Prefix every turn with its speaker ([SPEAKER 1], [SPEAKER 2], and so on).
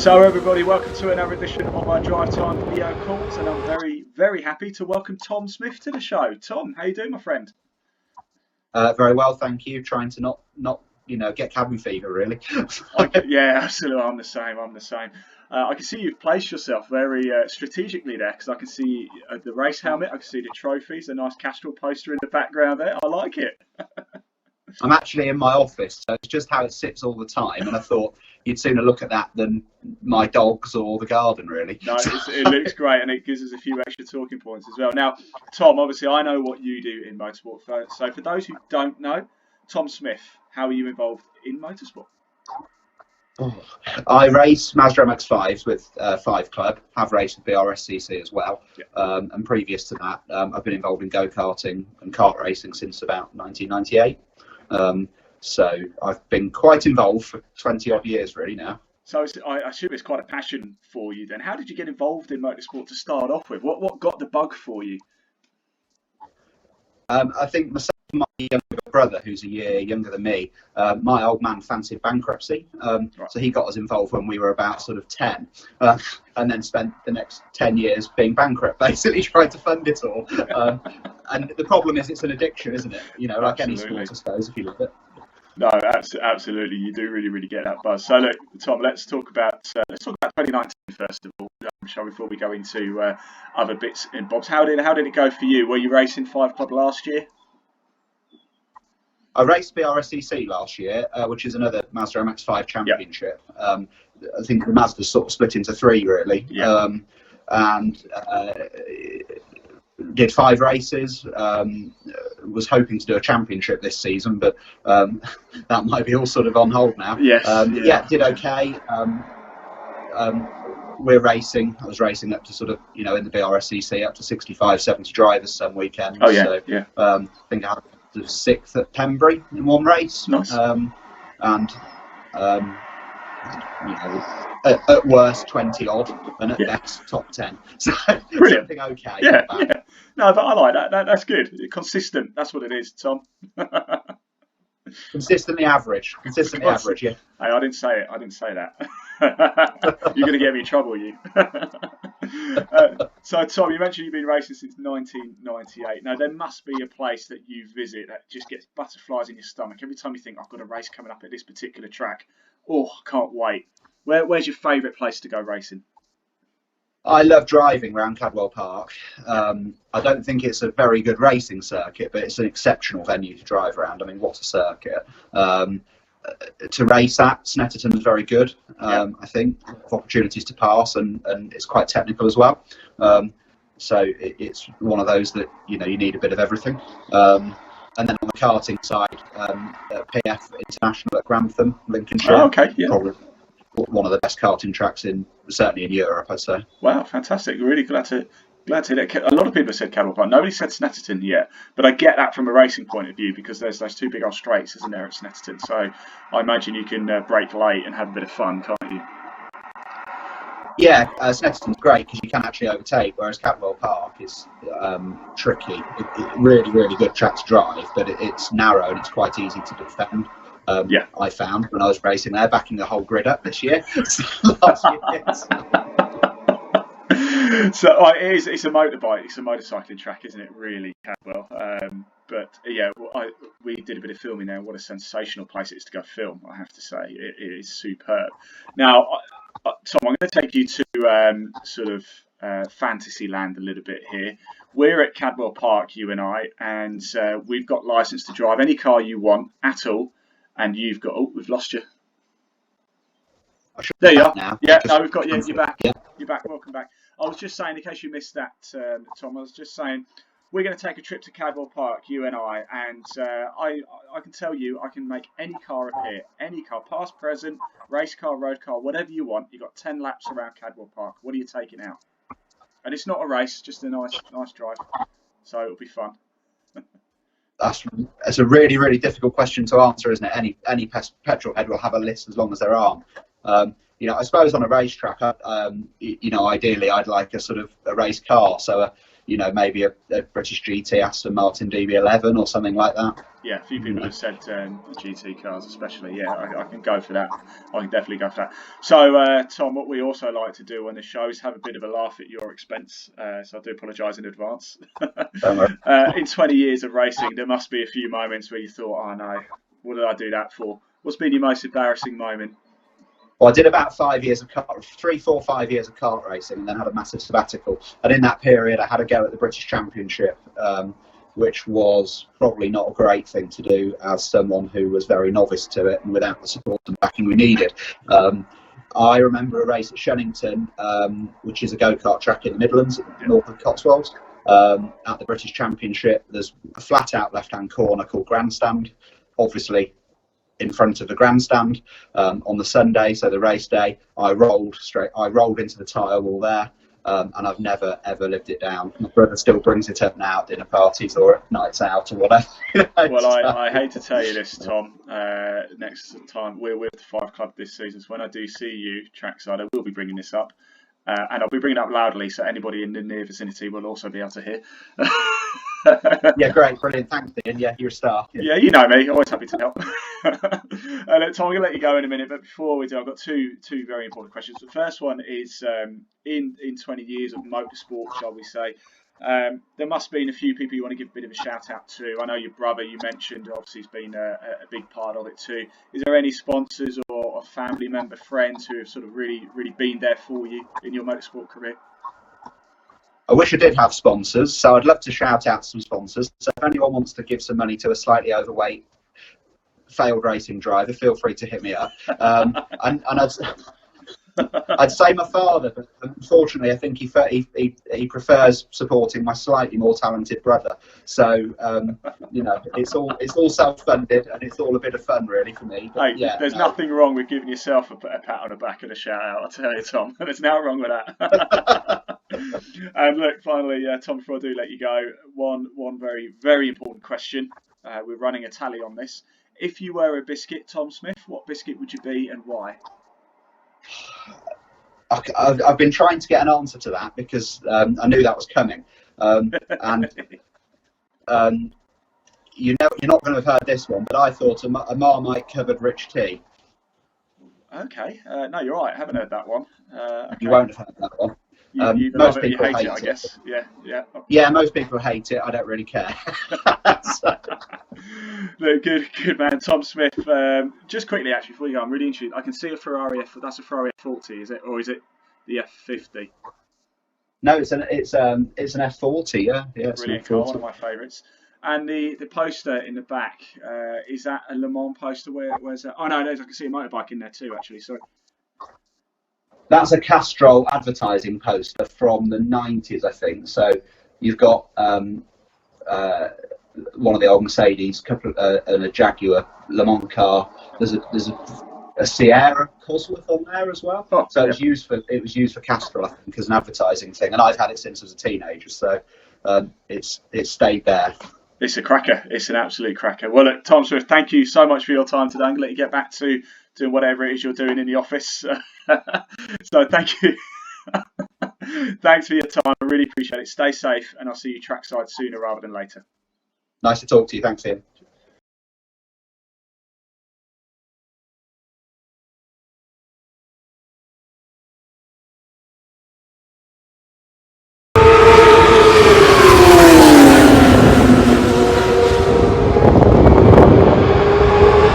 [SPEAKER 1] So everybody, welcome to another edition of our Drive Time video calls, and I'm very, very happy to welcome Tom Smith to the show. Tom, how you doing, my friend?
[SPEAKER 2] Very well, thank you. Trying to not get cabin fever, really.
[SPEAKER 1] Yeah, absolutely. I'm the same. I can see you've placed yourself very strategically there, because I can see the race helmet, I can see the trophies, a nice Castrol poster in the background there. I like it.
[SPEAKER 2] I'm actually in my office, so it's just how it sits all the time, and I thought you'd sooner look at that than my dogs or the garden, really.
[SPEAKER 1] No, it looks great, and it gives us a few extra talking points as well. Now, Tom, obviously I know what you do in motorsport, so for those who don't know, Tom Smith, how are you involved in motorsport?
[SPEAKER 2] I race Mazda MX-5s with 5 Club, have raced with BRSCC as well, and previous to that I've been involved in go-karting and kart racing since about 1998. So I've been quite involved for 20 odd years really now.
[SPEAKER 1] So I assume it's quite a passion for you then. How did you get involved in motorsport to start off with? What got the bug for you?
[SPEAKER 2] I think myself and my younger brother, who's a year younger than me, my old man fancied bankruptcy, so he got us involved when we were about sort of 10, and then spent the next 10 years being bankrupt, basically trying to fund it all. And the problem is it's an addiction, isn't it? You know, like
[SPEAKER 1] Absolutely.
[SPEAKER 2] any sport, I suppose, if you love it.
[SPEAKER 1] No, absolutely. You do really get that buzz. So look, Tom, let's talk about 2019 first of all, shall we, before we go into other bits and bobs. How did it go for you? Were you racing 5 Club last year?
[SPEAKER 2] I raced BRSCC last year, which is another Mazda MX-5 championship. I think the Mazda sort of split into 3 really, and did 5 races. Was hoping to do a championship this season, but that might be all sort of on hold now.
[SPEAKER 1] Yes.
[SPEAKER 2] Did okay. We're racing. I was racing up to sort of, in the BRSCC up to 65, 70 drivers some weekends. I think I had the 6th at Pembrey in one race.
[SPEAKER 1] Nice.
[SPEAKER 2] At worst 20 odd, and at best top 10. So something okay.
[SPEAKER 1] Yeah. No, but I like that. That's good. Consistent. That's what it is, Tom.
[SPEAKER 2] Consistently average. Average. Yeah.
[SPEAKER 1] Hey, I didn't say it. I didn't say that. You're going to get me in trouble, you. So, Tom, you mentioned you've been racing since 1998. Now, there must be a place that you visit that just gets butterflies in your stomach every time you think, I've got a race coming up at this particular track. Oh, I can't wait. Where's your favourite place to go racing?
[SPEAKER 2] I love driving around Cadwell Park. I don't think it's a very good racing circuit, but it's an exceptional venue to drive around. I mean, what a circuit. To race at, Snetterton is very good, I think, opportunities to pass, and it's quite technical as well. So it's one of those that, you need a bit of everything. And then on the karting side, PF International at Grantham, Lincolnshire.
[SPEAKER 1] Oh, okay, yeah.
[SPEAKER 2] Probably one of the best karting tracks certainly in Europe, I'd say.
[SPEAKER 1] Wow, fantastic! Really glad to hear that. A lot of people have said Cadwell Park. Nobody said Snetterton yet, but I get that from a racing point of view, because there's those 2 big old straights, isn't there, at Snetterton? So I imagine you can brake late and have a bit of fun, can't you?
[SPEAKER 2] Yeah, Snetterton's great because you can actually overtake, whereas Cadwell Park is tricky. Really good track to drive, but it's narrow and it's quite easy to defend. I found when I was racing there, backing the whole grid up this year. Last year.
[SPEAKER 1] So it's a motorbike, it's a motorcycling track, isn't it? Really, Cadwell. But yeah, we did a bit of filming there. What a sensational place it is to go film, I have to say. It is superb. Now, Tom, I'm going to take you to sort of fantasy land a little bit here. We're at Cadwell Park, you and I, and we've got licence to drive any car you want at all. And you've got... Oh, we've lost you. There you are.
[SPEAKER 2] Now.
[SPEAKER 1] Yeah, no, we've got you. You're back.
[SPEAKER 2] Yeah.
[SPEAKER 1] You're back. Welcome back. I was just saying, in case you missed that, Tom, I was just saying, we're going to take a trip to Cadwell Park, you and I, and I can tell you I can make any car appear. Any car, past, present, race car, road car, whatever you want. You've got 10 laps around Cadwell Park. What are you taking out? And it's not a race, just a nice drive. So it'll be fun.
[SPEAKER 2] That's a really difficult question to answer, isn't it? Any petrol head will have a list as long as there aren't. I suppose on a racetrack, ideally I'd like a sort of a race car, so maybe a British GT Aston Martin DB11 or something like that.
[SPEAKER 1] Yeah, a few people have said GT cars, especially. Yeah, I can go for that. I can definitely go for that. So, Tom, what we also like to do on the show is have a bit of a laugh at your expense. So I do apologise in advance.
[SPEAKER 2] Don't worry.
[SPEAKER 1] In 20 years of racing, there must be a few moments where you thought, "Oh no, what did I do that for?" What's been your most embarrassing moment?
[SPEAKER 2] Well, I did about 5 years of three, 4, 5 years of kart racing, and then had a massive sabbatical. And in that period, I had a go at the British Championship, which was probably not a great thing to do as someone who was very novice to it and without the support and backing we needed. I remember a race at Shunnington, which is a go-kart track in the Midlands, north of Cotswolds. At the British Championship, there's a flat-out left-hand corner called Grandstand, obviously in front of the grandstand on the Sunday, so the race day. I rolled into the tyre wall there, and I've never ever lived it down. My brother still brings it up now at dinner parties or at nights out or whatever.
[SPEAKER 1] Well, I hate to tell you this, Tom. Next time we're with the 5 Club this season, so when I do see you trackside, I will be bringing this up. And I'll be bringing it up loudly so anybody in the near vicinity will also be able to hear.
[SPEAKER 2] Yeah, great, brilliant. Thanks, Ian. Yeah, you're a star.
[SPEAKER 1] Yeah, you know me. Always happy to help. Tom, I'm going to let you go in a minute, but before we do, I've got two very important questions. The first one is, in 20 years of motorsport, shall we say, there must have been a few people you want to give a bit of a shout out to. I know your brother, you mentioned, obviously, has been a big part of it too. Is there any sponsors or family member, friends who have sort of really been there for you in your motorsport career?
[SPEAKER 2] I wish I did have sponsors, so I'd love to shout out some sponsors. So if anyone wants to give some money to a slightly overweight failed racing driver, feel free to hit me up. And I'd say my father, but unfortunately, I think he prefers supporting my slightly more talented brother. So it's all self-funded, and it's all a bit of fun, really, for me. But,
[SPEAKER 1] there's nothing wrong with giving yourself a pat on the back and a shout out. I'll tell you, Tom. There's nothing wrong with that. And look, finally, Tom, before I do let you go, one very, very important question. We're running a tally on this. If you were a biscuit, Tom Smith, what biscuit would you be and why?
[SPEAKER 2] I've been trying to get an answer to that because I knew that was coming. You're not going to have heard this one, but I thought a Marmite covered rich tea.
[SPEAKER 1] Okay, no, you're right. I haven't heard that one. Okay.
[SPEAKER 2] You won't have heard that one.
[SPEAKER 1] Most people hate it, I guess. Yeah.
[SPEAKER 2] Yeah, most people hate it. I don't really care.
[SPEAKER 1] Look, good man, Tom Smith. Just quickly, actually, before you go, I'm really interested. I can see a Ferrari that's a Ferrari F40, is it, or is it the F50?
[SPEAKER 2] No, it's an F40. Yeah, it's
[SPEAKER 1] brilliant car, one of my favourites. And the poster in the back, is that a Le Mans poster? Where's that? Oh no, I can see a motorbike in there too, actually. So.
[SPEAKER 2] That's a Castrol advertising poster from the 90s, I think. So you've got one of the old Mercedes, and a Jaguar Le Mans car. There's a Sierra Cosworth on there as well. Oh, so yeah. It was used for Castrol, I think, as an advertising thing, and I've had it since I was a teenager. So it's stayed there.
[SPEAKER 1] It's a cracker. It's an absolute cracker. Well, look, Tom Swift, thank you so much for your time today. I'm going to let you get back to doing whatever it is you're doing in the office. So thank you. Thanks for your time. I really appreciate it. Stay safe, and I'll see you trackside sooner rather than later.
[SPEAKER 2] Nice to talk to you. Thanks, Ian.